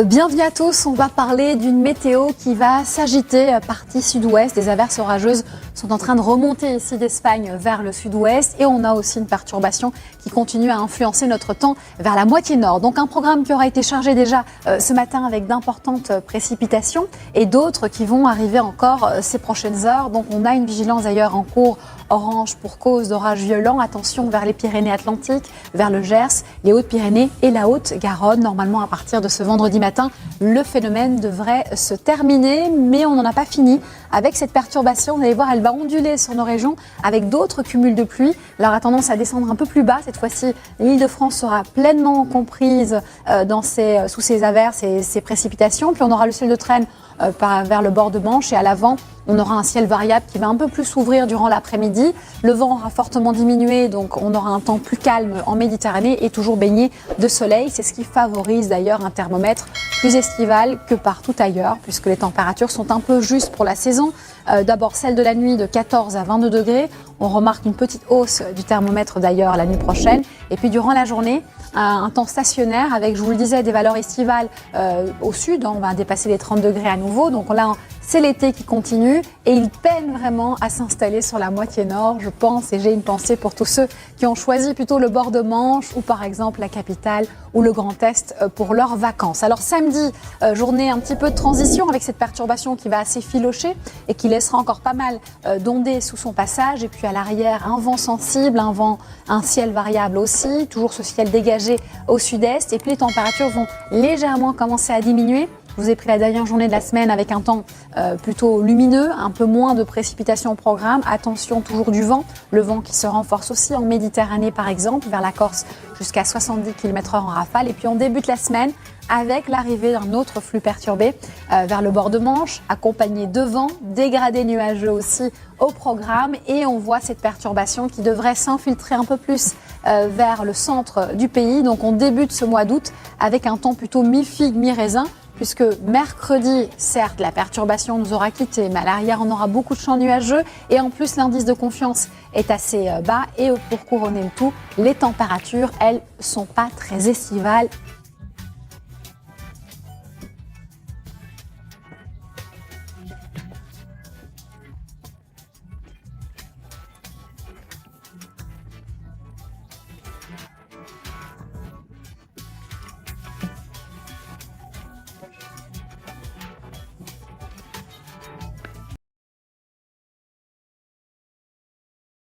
Bienvenue à tous, on va parler d'une météo qui va s'agiter partie sud-ouest. Des averses orageuses sont en train de remonter ici d'Espagne vers le sud-ouest et on a aussi une perturbation qui continue à influencer notre temps vers la moitié nord. Donc un programme qui aura été chargé déjà ce matin avec d'importantes précipitations et d'autres qui vont arriver encore ces prochaines heures. Donc on a une vigilance d'ailleurs en cours orange pour cause d'orages violents. Attention vers les Pyrénées-Atlantiques, vers le Gers, les Hautes-Pyrénées et la Haute-Garonne. Normalement à partir de ce vendredi matin, le phénomène devrait se terminer, mais on n'en a pas fini avec cette perturbation. Vous allez voir, elle va onduler sur nos régions avec d'autres cumuls de pluie. Elle aura tendance à descendre un peu plus bas. Cette fois-ci, l'Île-de-France sera pleinement comprise sous ces averses et ces précipitations. Puis on aura le ciel de traîne vers le bord de Manche et à l'avant, on aura un ciel variable qui va un peu plus s'ouvrir durant l'après-midi. Le vent aura fortement diminué, donc on aura un temps plus calme en Méditerranée et toujours baigné de soleil. C'est ce qui favorise d'ailleurs un thermomètre plus estival que partout ailleurs, puisque les températures sont un peu justes pour la saison. D'abord celle de la nuit de 14 à 22 degrés. On remarque une petite hausse du thermomètre d'ailleurs la nuit prochaine. Et puis durant la journée, un temps stationnaire avec, je vous le disais, des valeurs estivales au sud. On va dépasser les 30 degrés à nouveau. Donc là, c'est l'été qui continue et il peine vraiment à s'installer sur la moitié nord, je pense, et j'ai une pensée pour tous ceux qui ont choisi plutôt le bord de Manche ou par exemple la capitale ou le Grand Est pour leurs vacances. Alors samedi, journée un petit peu de transition avec cette perturbation qui va assez filocher et qui laissera encore pas mal d'ondées sous son passage. Et puis à l'arrière, un vent sensible, un ciel variable aussi, toujours ce ciel dégagé au sud-est. Et puis les températures vont légèrement commencer à diminuer. Je vous ai pris la dernière journée de la semaine avec un temps plutôt lumineux, un peu moins de précipitations au programme. Attention, toujours du vent. Le vent qui se renforce aussi en Méditerranée, par exemple, vers la Corse, jusqu'à 70 km/h en rafale. Et puis on débute la semaine avec l'arrivée d'un autre flux perturbé vers le bord de Manche, accompagné de vent, dégradé nuageux aussi au programme. Et on voit cette perturbation qui devrait s'infiltrer un peu plus vers le centre du pays. Donc on débute ce mois d'août avec un temps plutôt mi-figue, mi-raisin, puisque mercredi, certes, la perturbation nous aura quittés, mais à l'arrière, on aura beaucoup de champs nuageux. Et en plus, l'indice de confiance est assez bas. Et pour couronner le tout, les températures, elles, sont pas très estivales